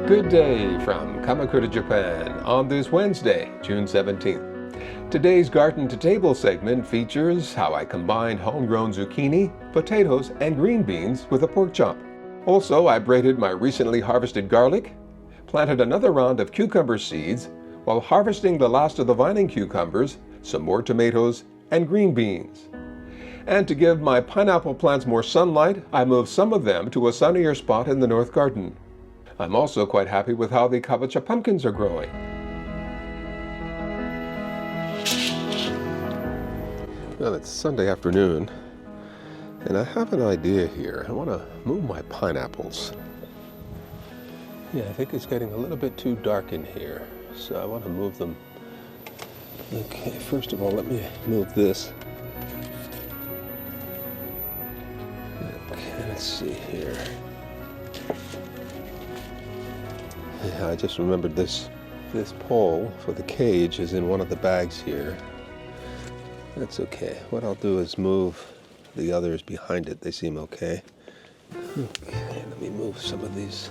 Good day from Kamakura, Japan on this Wednesday, June 17th. Today's Garden-to-Table segment features how I combined homegrown zucchini, potatoes, and green beans with a pork chop. Also, I braided my recently harvested garlic, planted another round of cucumber seeds, while harvesting the last of the vining cucumbers, some more tomatoes, and green beans. And to give my pineapple plants more sunlight, I moved some of them to a sunnier spot in the north garden. I'm also quite happy with how the Kabocha pumpkins are growing. Well, it's Sunday afternoon, and I have an idea here. I want to move my pineapples. Yeah, I think it's getting a little bit too dark in here, so I want to move them. Okay, first of all, let me move this. Okay, let's see here. Yeah, I just remembered this pole for the cage is in one of the bags here. That's okay. What I'll do is move the others behind it. They seem okay. Okay, let me move some of these.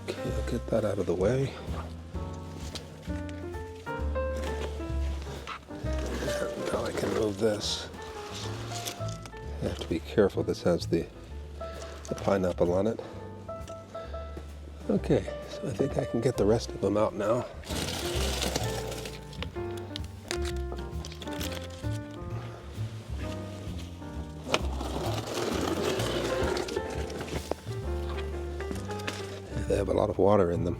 Okay, I'll get that out of the way. Now I can move this. I have to be careful. This has the pineapple on it. Okay, so I think I can get the rest of them out now. They have a lot of water in them.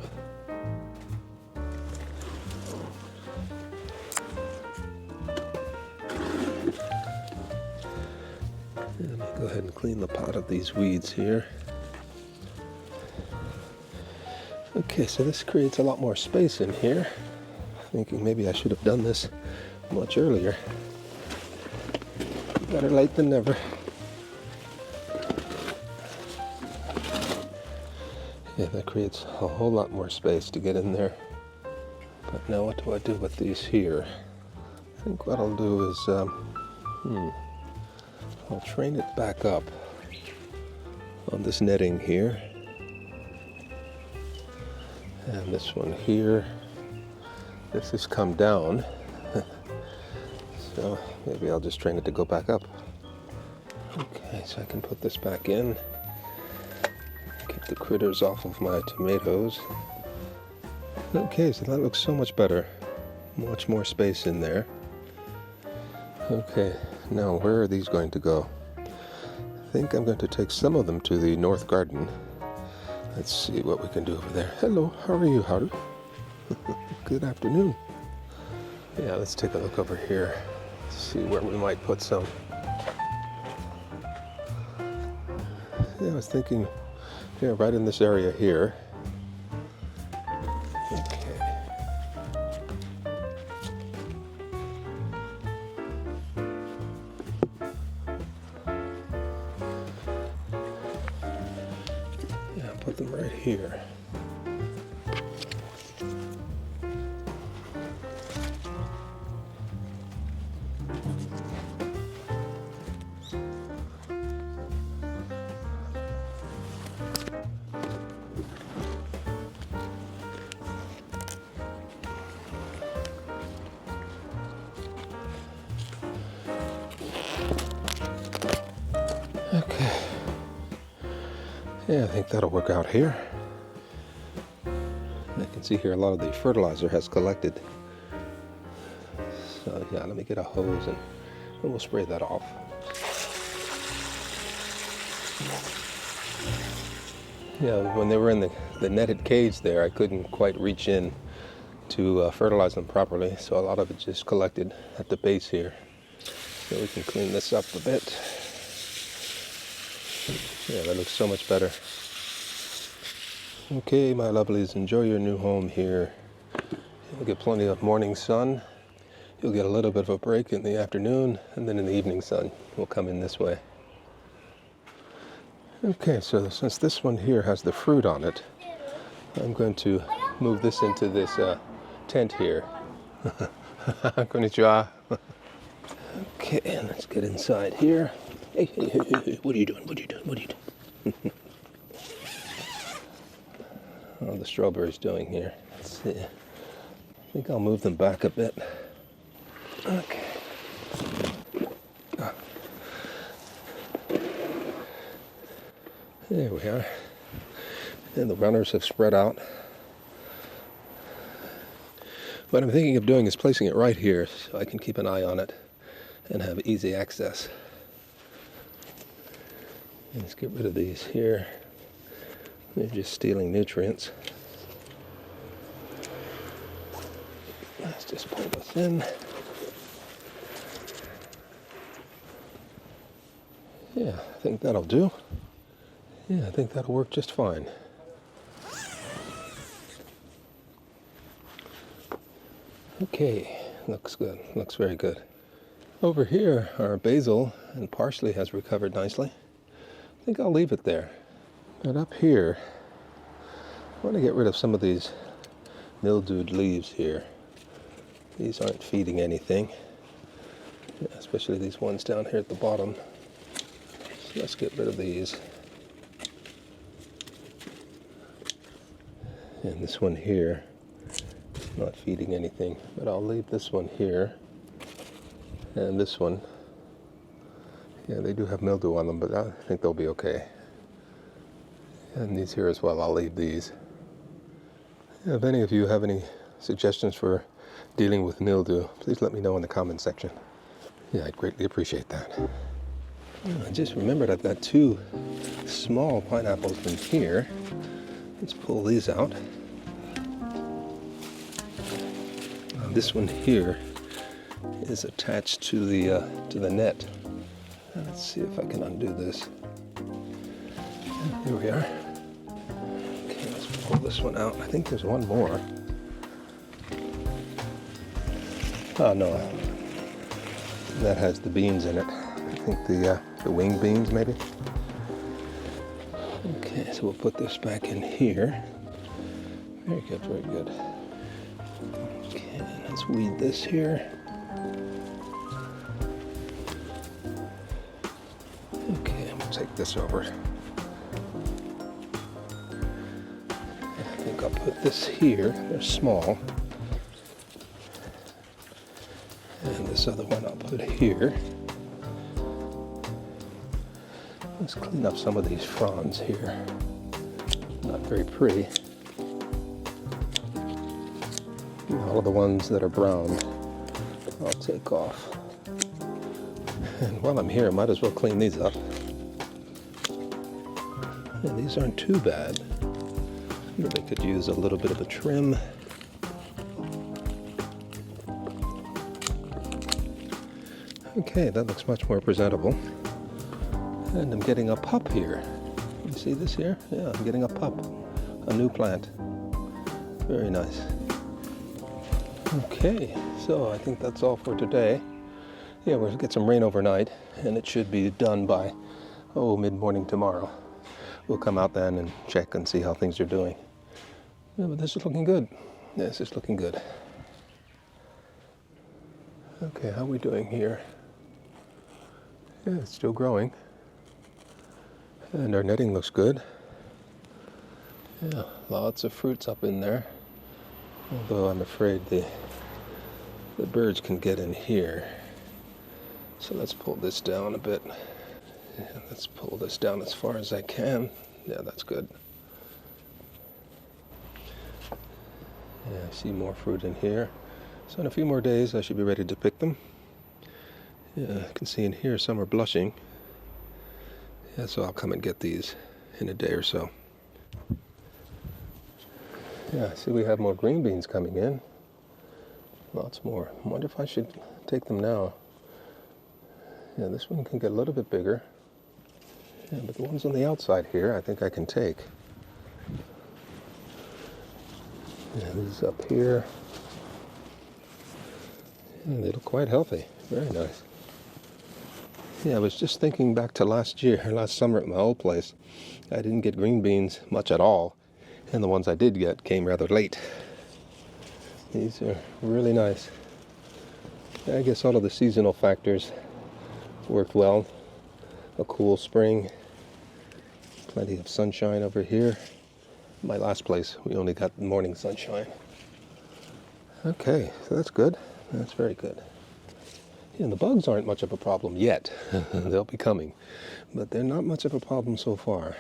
Let me go ahead and clean the pot of these weeds here. Okay, so this creates a lot more space in here. Thinking maybe I should have done this much earlier. Better late than never. Yeah, that creates a whole lot more space to get in there. But now what do I do with these here? I think what I'll do is, I'll train it back up on this netting here. And this one here, this has come down. So maybe I'll just train it to go back up. Okay, so I can put this back in. Keep the critters off of my tomatoes. Okay, so that looks so much better. Much more space in there. Okay, now where are these going to go? I think I'm going to take some of them to the north garden. Let's see what we can do over there. Hello, how are you, Haru? Good afternoon. Yeah, let's take a look over here. See where we might put some. Yeah, I was thinking, yeah, right in this area here. Okay. Yeah, put them right here. Okay. Yeah, I think that'll work out here. I can see here a lot of the fertilizer has collected. So yeah, let me get a hose and we'll spray that off. Yeah, when they were in the netted cage there, I couldn't quite reach in to fertilize them properly, so a lot of it just collected at the base here. So we can clean this up a bit. Yeah, that looks so much better. Okay, my lovelies, enjoy your new home here. You'll get plenty of morning sun. You'll get a little bit of a break in the afternoon, and then in the evening sun will come in this way. Okay, so since this one here has the fruit on it, I'm going to move this into this tent here. Konnichiwa. Okay, let's get inside here. Hey, what are you doing? What are you doing? What are you doing? What are the strawberries doing here? Let's see. I think I'll move them back a bit. Okay. There we are. And the runners have spread out. What I'm thinking of doing is placing it right here so I can keep an eye on it and have easy access. Let's get rid of these here. They're just stealing nutrients. Let's just pull this in. Yeah, I think that'll do. Yeah, I think that'll work just fine. Okay, looks good. Looks very good. Over here, our basil and parsley has recovered nicely. I think I'll leave it there. But up here, I want to get rid of some of these mildewed leaves here. These aren't feeding anything, especially these ones down here at the bottom. So let's get rid of these. And this one here, not feeding anything, but I'll leave this one here. And this one, yeah, they do have mildew on them, but I think they'll be okay. And these here as well, I'll leave these. If any of you have any suggestions for dealing with mildew, please let me know in the comment section. Yeah, I'd greatly appreciate that. I just remembered I've got 2 small pineapples in here. Let's pull these out. This one here is attached to the net. Let's see if I can undo this. Here we are. Okay, let's pull this one out. I think there's one more. Oh no, that has the beans in it. I think the wing beans maybe. Okay, so we'll put this back in here. Very good, very good. Okay, let's weed this here. Okay, we'll take this over. I think I'll put this here. They're small. And this other one I'll put here. Let's clean up some of these fronds here. Not very pretty. All of the ones that are brown, I'll take off. And while I'm here, I might as well clean these up. And these aren't too bad. They could use a little bit of a trim. Okay, that looks much more presentable. And I'm getting a pup here. You see this here? Yeah, I'm getting a pup. A new plant. Very nice. Okay, so I think that's all for today. Yeah, we'll get some rain overnight, and it should be done by, mid-morning tomorrow. We'll come out then and check and see how things are doing. Yeah, but this is looking good. Yeah, this is looking good. Okay, how are we doing here? Yeah, it's still growing. And our netting looks good. Yeah, lots of fruits up in there. Although I'm afraid the birds can get in here. So let's pull this down a bit. Yeah, let's pull this down as far as I can. Yeah, that's good. Yeah, I see more fruit in here. So in a few more days I should be ready to pick them. Yeah, I can see in here some are blushing. Yeah, so I'll come and get these in a day or so. Yeah, I see we have more green beans coming in. Lots more. I wonder if I should take them now. Yeah, this one can get a little bit bigger. Yeah, but the ones on the outside here, I think I can take. Yeah, these up here. Yeah, they look quite healthy. Very nice. Yeah, I was just thinking back to last summer at my old place. I didn't get green beans much at all, and the ones I did get came rather late. These are really nice. I guess all of the seasonal factors worked well. A cool spring, plenty of sunshine over here. My last place, we only got morning sunshine. Okay, so that's good. That's very good. And the bugs aren't much of a problem yet. They'll be coming, but they're not much of a problem so far.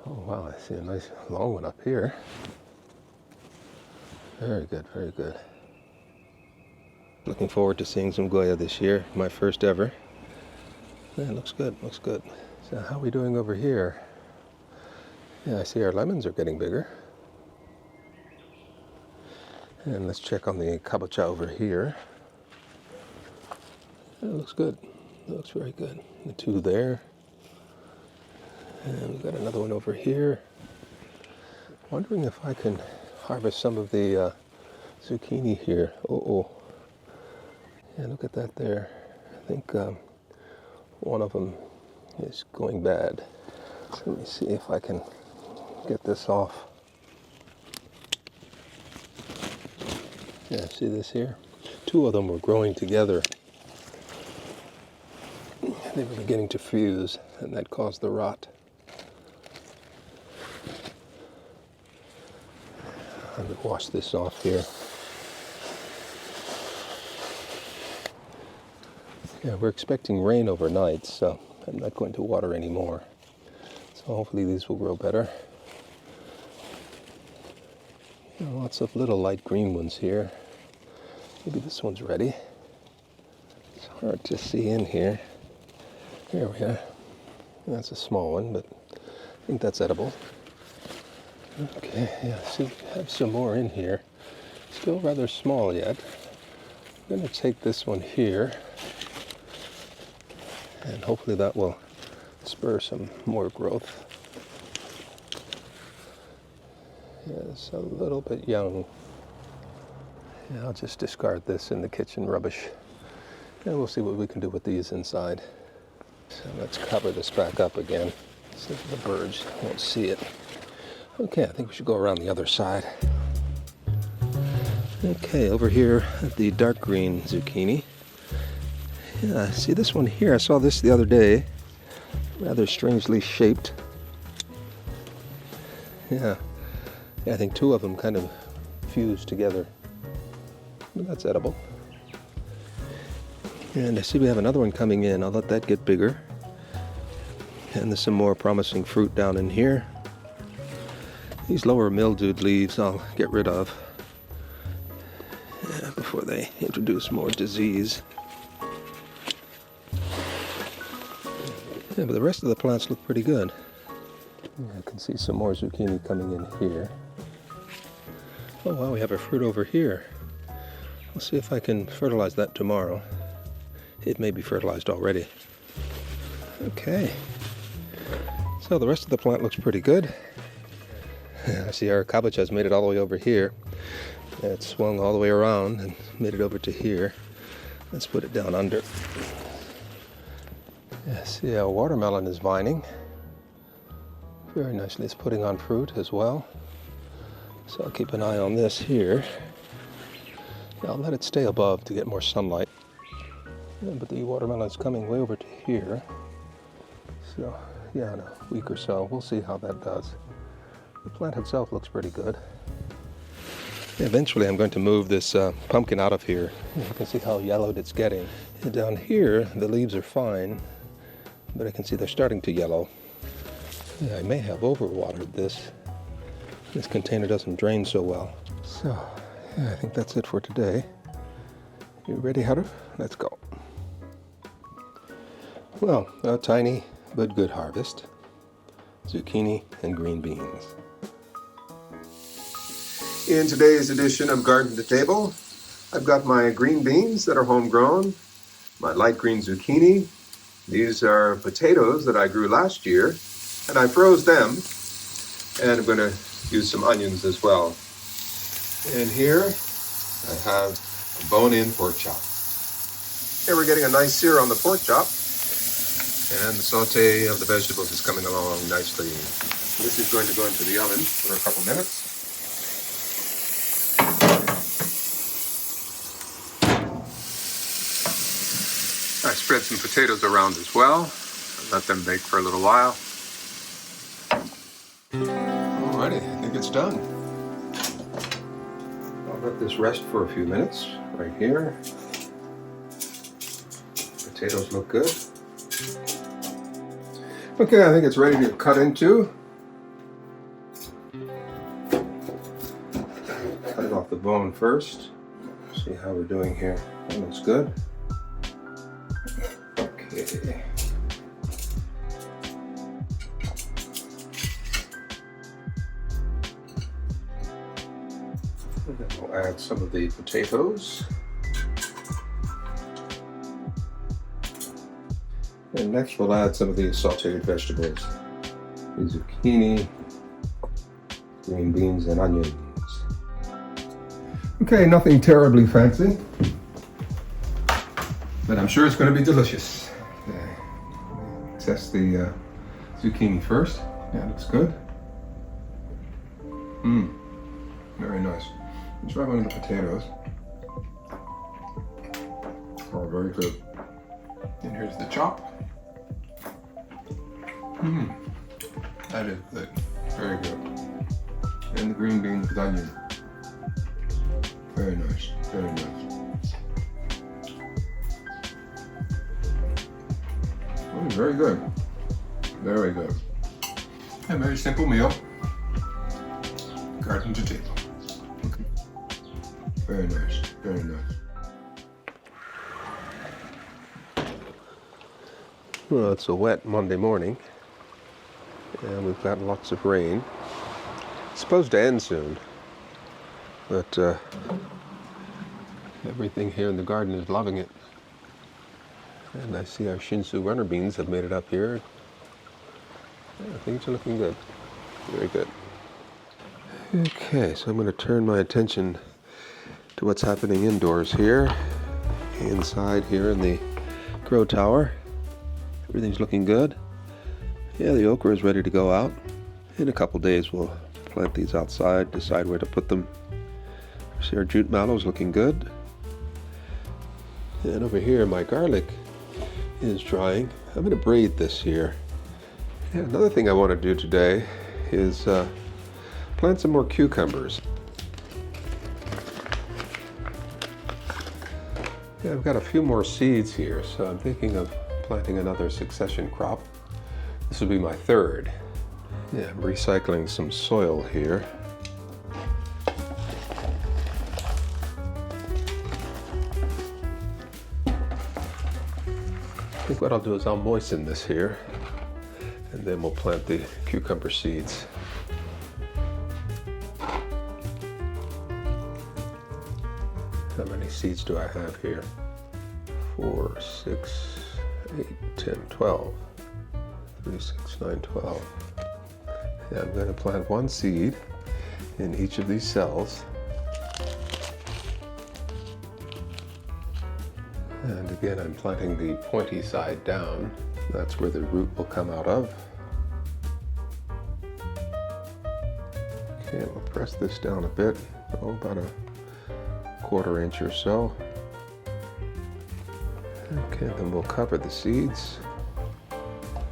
Oh wow, I see a nice long one up here. Very good, very good. Looking forward to seeing some Goya this year, my first ever. Yeah, looks good, looks good. So how are we doing over here? Yeah, I see our lemons are getting bigger. And let's check on the Kabocha over here. It looks good. It looks very good. The two there. And we've got another one over here. Wondering if I can harvest some of the zucchini here. Oh. Yeah, look at that there. I think one of them is going bad. So let me see if I can get this off. Yeah, see this here? Two of them were growing together. They were beginning to fuse, and that caused the rot. Let me wash this off here. Yeah, we're expecting rain overnight, so I'm not going to water anymore. So hopefully these will grow better. Lots of little light green ones here. Maybe this one's ready. It's hard to see in here. Here we are. That's a small one, but I think that's edible. Okay, yeah, see, we have some more in here. Still rather small yet. I'm going to take this one here, and hopefully that will spur some more growth. Yeah, it's a little bit young. Yeah, I'll just discard this in the kitchen rubbish, and we'll see what we can do with these inside. So let's cover this back up again so the birds won't see it. Okay, I think we should go around the other side. Okay, over here at the dark green zucchini. Yeah, see this one here, I saw this the other day. Rather strangely shaped. Yeah, I think two of them kind of fused together. But that's edible. And I see we have another one coming in. I'll let that get bigger. And there's some more promising fruit down in here. These lower mildewed leaves I'll get rid of before they introduce more disease. Yeah, but the rest of the plants look pretty good. Yeah, I can see some more zucchini coming in here. Oh wow, we have a fruit over here. I'll see if I can fertilize that tomorrow. It may be fertilized already. Okay. So the rest of the plant looks pretty good. I see our Kabocha has made it all the way over here. It swung all the way around and made it over to here. Let's put it down under. Yeah, see our watermelon is vining. Very nicely. It's putting on fruit as well. So I'll keep an eye on this here. I'll let it stay above to get more sunlight. Yeah, but the watermelon is coming way over to here. So yeah, in a week or so, we'll see how that does. The plant itself looks pretty good. Eventually I'm going to move this pumpkin out of here. You can see how yellowed it's getting. And down here, the leaves are fine, but I can see they're starting to yellow. Yeah, I may have overwatered this. This container doesn't drain so well. So, yeah, I think that's it for today. You ready, Hunter? Let's go. Well, a tiny but good harvest. Zucchini and green beans. In today's edition of Garde-to-Table, I've got my green beans that are homegrown, my light green zucchini. These are potatoes that I grew last year, and I froze them, and I'm going to use some onions as well. And here I have a bone-in pork chop. Here we're getting a nice sear on the pork chop, and the saute of the vegetables is coming along nicely. This is going to go into the oven for a couple minutes. potatoes around as well. Let them bake for a little while. Alrighty, I think it's done. I'll let this rest for a few minutes right here. Potatoes look good. Okay, I think it's ready to cut into. Cut it off the bone first. See how we're doing here. That looks good. Okay. And then we'll add some of the potatoes. And next we'll add some of these sauteed vegetables. The zucchini, green beans, and onions. Okay, nothing terribly fancy, but I'm sure it's going to be delicious. Okay. Test the zucchini first. Yeah, looks good. Very nice. Let's try one of the potatoes. Oh, very good. And here's the chop. That is good. Very good. And the green beans with onion. Very nice. Very nice. Oh, very good. Very good. A very simple meal. Garde-to-Table. Okay. Very nice. Very nice. Well, it's a wet Monday morning, and we've got lots of rain. It's supposed to end soon, but everything here in the garden is loving it. And I see our Shinsu runner beans have made it up here. Yeah, things are looking good. Very good. Okay, so I'm going to turn my attention to what's happening indoors here. Inside here in the grow tower. Everything's looking good. Yeah, the okra is ready to go out. In a couple days we'll plant these outside, decide where to put them. See, our jute mallow is looking good. And over here my garlic is drying. I'm going to braid this here. Yeah, another thing I want to do today is plant some more cucumbers. Yeah, I've got a few more seeds here, so I'm thinking of planting another succession crop. This will be my third. Yeah, I'm recycling some soil here. I think what I'll do is I'll moisten this here, and then we'll plant the cucumber seeds. How many seeds do I have here? 4, 6, 8, 10, 12. 3, 6, 9, 12. Yeah, I'm going to plant one seed in each of these cells. And again, I'm planting the pointy side down. That's where the root will come out of. Okay, we'll press this down a bit, about a 1/4 inch or so. Okay, then we'll cover the seeds.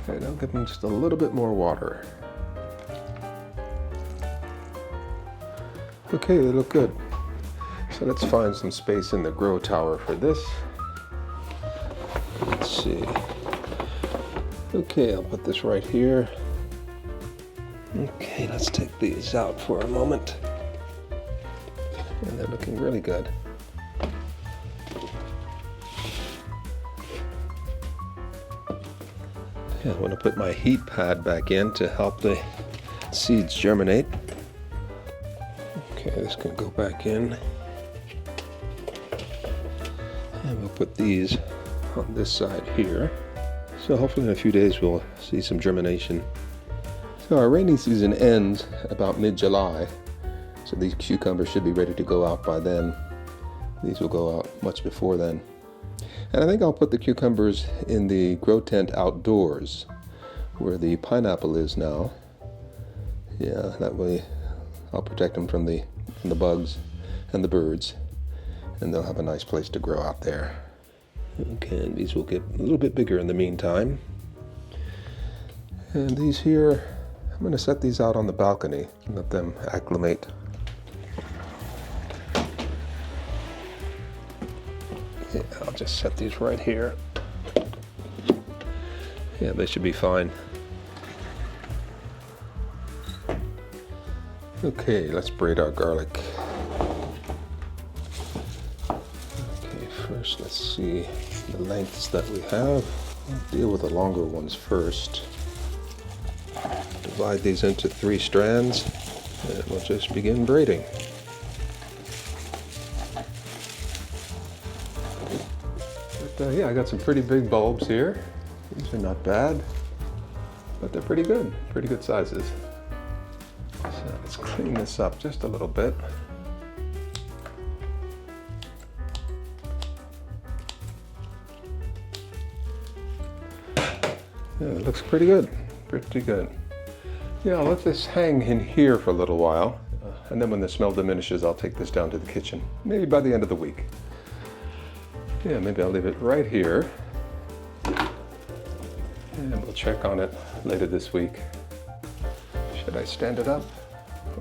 And I'll give them just a little bit more water. Okay, they look good. So let's find some space in the grow tower for this. Let's see. Okay, I'll put this right here. Okay, let's take these out for a moment. And they're looking really good. I want to put my heat pad back in to help the seeds germinate. Okay, this can go back in. And we'll put these on this side here. So hopefully in a few days we'll see some germination. So our rainy season ends about mid-July. So these cucumbers should be ready to go out by then. These will go out much before then. And I think I'll put the cucumbers in the grow tent outdoors, where the pineapple is now. Yeah, that way I'll protect them from the bugs and the birds, and they'll have a nice place to grow out there. Okay, and these will get a little bit bigger in the meantime. And these here, I'm going to set these out on the balcony and let them acclimate. Yeah, I'll just set these right here. Yeah, they should be fine. Okay, let's braid our garlic. Okay, first let's see the lengths that we have. I'll deal with the longer ones first. Divide these into 3 strands, and we'll just begin braiding. But yeah, I got some pretty big bulbs here. These are not bad, but they're pretty good sizes. So let's clean this up just a little bit. Yeah, it looks pretty good, Yeah, I'll let this hang in here for a little while, and then when the smell diminishes, I'll take this down to the kitchen, maybe by the end of the week. Yeah, maybe I'll leave it right here, and we'll check on it later this week. Should I stand it up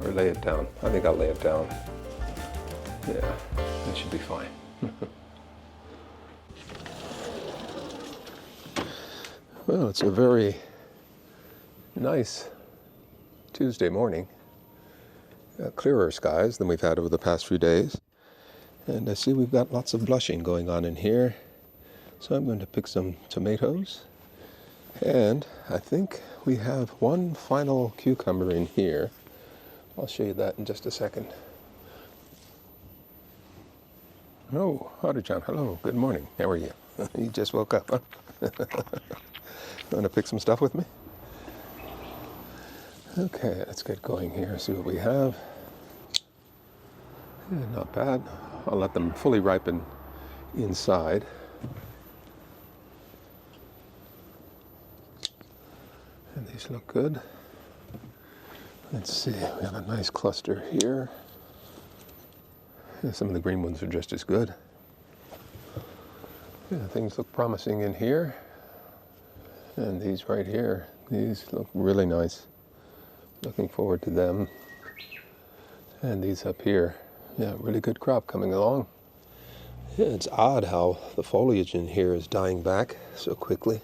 or lay it down? I think I'll lay it down. Yeah, that should be fine. Well, it's a very nice Tuesday morning. Clearer skies than we've had over the past few days. And I see we've got lots of blushing going on in here. So I'm going to pick some tomatoes. And I think we have one final cucumber in here. I'll show you that in just a second. Oh, howdy, John. Hello, good morning. How are you? You just woke up, huh? Want to pick some stuff with me? Okay, let's get going here, see what we have. Yeah, not bad. I'll let them fully ripen inside. And these look good. Let's see, we have a nice cluster here. Yeah, some of the green ones are just as good. Yeah, things look promising in here. And these right here, these look really nice. Looking forward to them. And these up here, yeah, really good crop coming along. Yeah, it's odd how the foliage in here is dying back so quickly.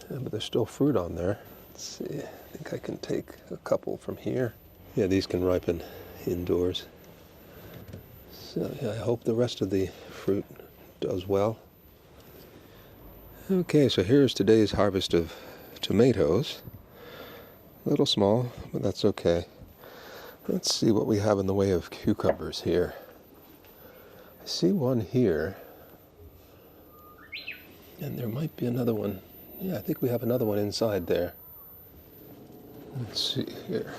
Yeah, but there's still fruit on there. Let's see, I think I can take a couple from here. Yeah, these can ripen indoors. So yeah, I hope the rest of the fruit does well. Okay, so here's today's harvest of tomatoes. A little small, but that's okay. Let's see what we have in the way of cucumbers here. I see one here, and there might be another one. Yeah, I think we have another one inside there. Let's see here.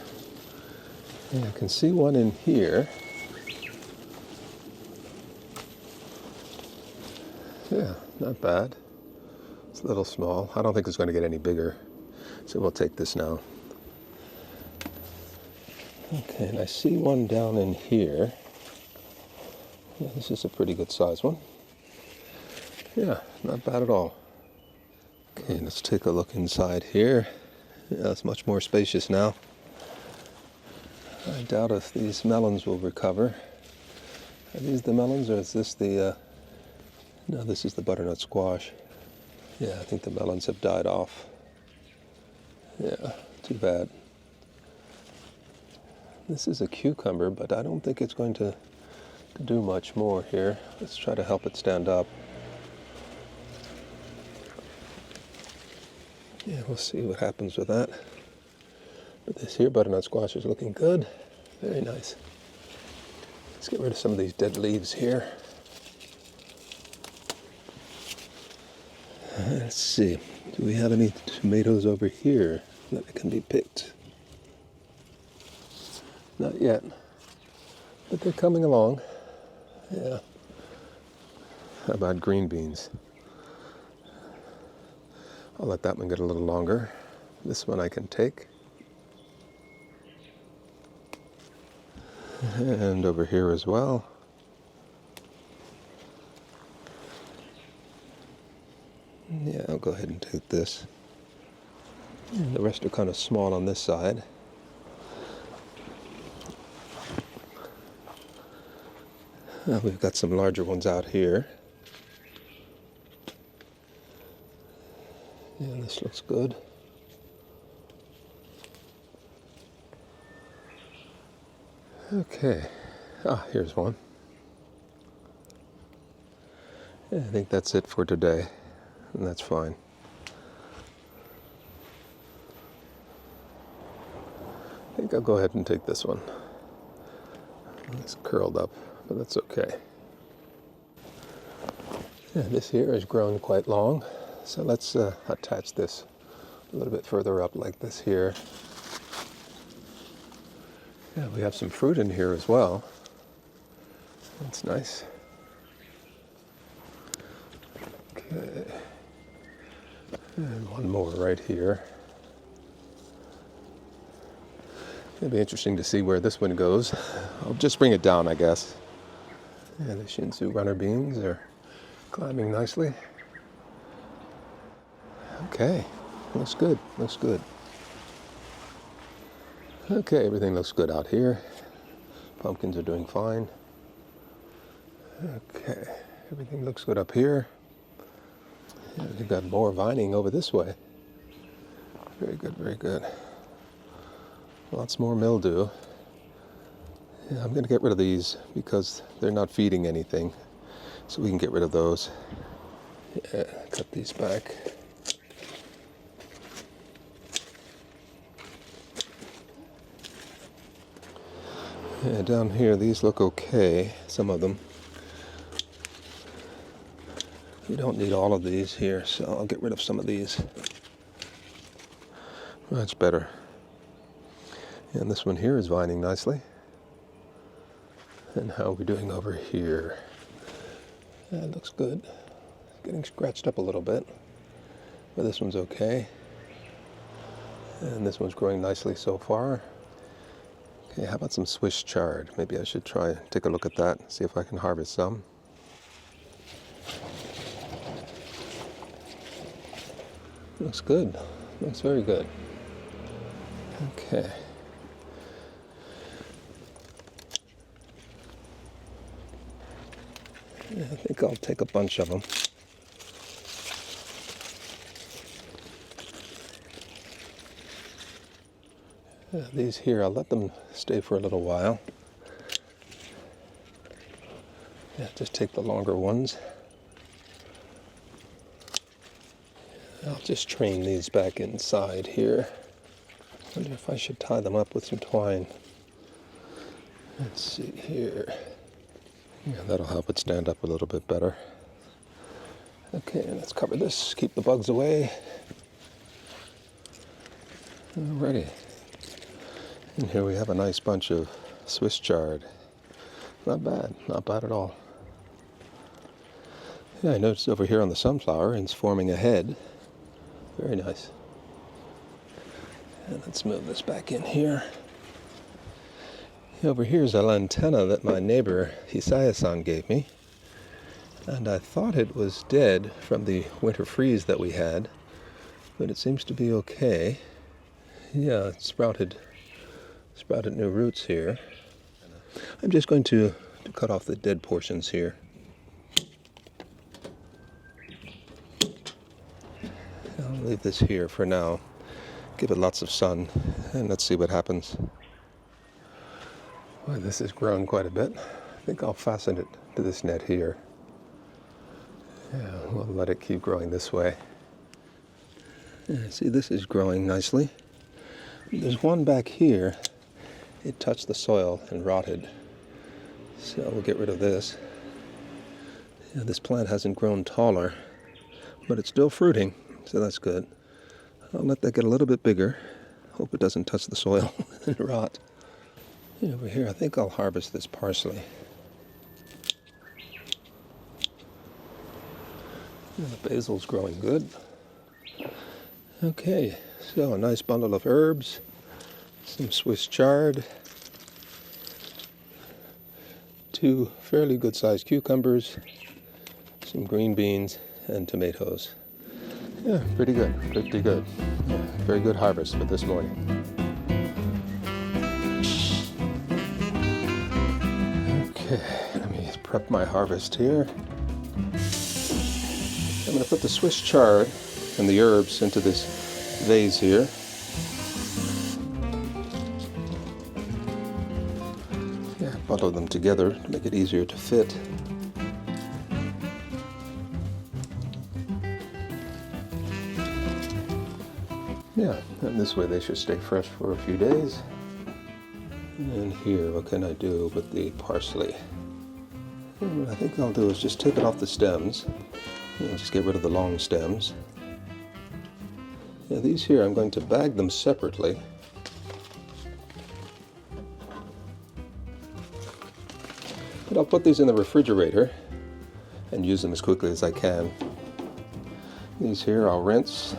Yeah, I can see one in here. Yeah, not bad. It's a little small. I don't think it's going to get any bigger, so we'll take this now. Okay, and I see one down in here. Yeah, this is a pretty good size one. Yeah, not bad at all. Okay, let's take a look inside here. Yeah, it's much more spacious now. I doubt if these melons will recover. Are these the melons, or is this the... No, this is the butternut squash. Yeah, I think the melons have died off. Yeah, too bad. This is a cucumber, but I don't think it's going to do much more here. Let's try to help it stand up. Yeah, we'll see what happens with that. But this here butternut squash is looking good. Very nice. Let's get rid of some of these dead leaves here. Let's see. Do we have any tomatoes over here that can be picked? Not yet. But they're coming along. Yeah. How about green beans? I'll let that one get a little longer. This one I can take. And over here as well. I'll go ahead and take this. And the rest are kind of small on this side. We've got some larger ones out here. Yeah, this looks good. Okay. Here's one. Yeah, I think that's it for today, and that's fine. I think I'll go ahead and take this one. It's curled up, but that's okay. Yeah, this here has grown quite long, so let's attach this a little bit further up like this here. Yeah, we have some fruit in here as well. That's nice. Okay. And one more right here. It'll be interesting to see where this one goes. I'll just bring it down, I guess. Yeah, the Shinsu runner beans are climbing nicely. Okay, looks good, looks good. Okay, everything looks good out here. Pumpkins are doing fine. Okay, everything looks good up here. Yeah, we've got more vining over this way. Very good, very good. Lots more mildew. Yeah, I'm going to get rid of these because they're not feeding anything. So we can get rid of those. Yeah, cut these back. Yeah, down here, these look okay, some of them. You don't need all of these here, so I'll get rid of some of these. That's better. And this one here is vining nicely. And how are we doing over here? That looks good. Getting scratched up a little bit, but this one's okay. And this one's growing nicely so far. Okay, how about some Swiss chard? Maybe I should try and take a look at that, see if I can harvest some. Looks good. Looks very good. Okay. Yeah, I think I'll take a bunch of them. Yeah, these here, I'll let them stay for a little while. Yeah, just take the longer ones. I'll just train these back inside here. Wonder if I should tie them up with some twine. Let's see here. Yeah, that'll help it stand up a little bit better. Okay, let's cover this, keep the bugs away. Alrighty. And here we have a nice bunch of Swiss chard. Not bad at all. Yeah, I noticed over here on the sunflower it's forming a head. Very nice. And let's move this back in here. Over here is a lantana that my neighbor Hisaya-san gave me. And I thought it was dead from the winter freeze that we had, but it seems to be okay. Yeah, it sprouted new roots here. I'm just going to cut off the dead portions here. I'll leave this here for now. Give it lots of sun, and let's see what happens. Well, this has grown quite a bit. I think I'll fasten it to this net here. Yeah, we'll let it keep growing this way. Yeah, see, this is growing nicely. There's one back here. It touched the soil and rotted. So we'll get rid of this. Yeah, this plant hasn't grown taller, but it's still fruiting, so that's good. I'll let that get a little bit bigger. Hope it doesn't touch the soil and rot. Yeah, over here, I think I'll harvest this parsley. Yeah, the basil's growing good. Okay, so a nice bundle of herbs, some Swiss chard, 2 fairly good-sized cucumbers, some green beans, and tomatoes. Yeah, pretty good, pretty good. Yeah, very good harvest for this morning. Okay, let me prep my harvest here. I'm going to put the Swiss chard and the herbs into this vase here. Yeah, bundle them together to make it easier to fit. Yeah, and this way they should stay fresh for a few days. And here, what can I do with the parsley? What I think I'll do is just take it off the stems. Just get rid of the long stems. Yeah, these here, I'm going to bag them separately. But I'll put these in the refrigerator and use them as quickly as I can. These here I'll rinse.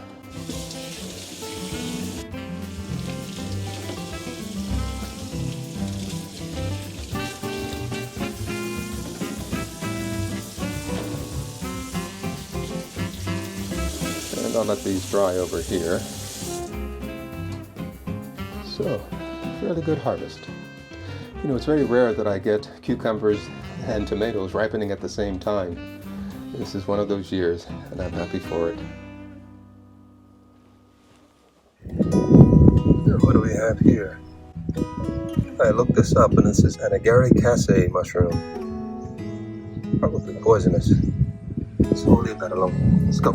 And I'll let these dry over here. So, fairly good harvest. You know, it's very rare that I get cucumbers and tomatoes ripening at the same time. This is one of those years, and I'm happy for it. What do we have here? I looked this up, and this is an agaricase mushroom. Probably poisonous. So we'll leave that alone. Let's go.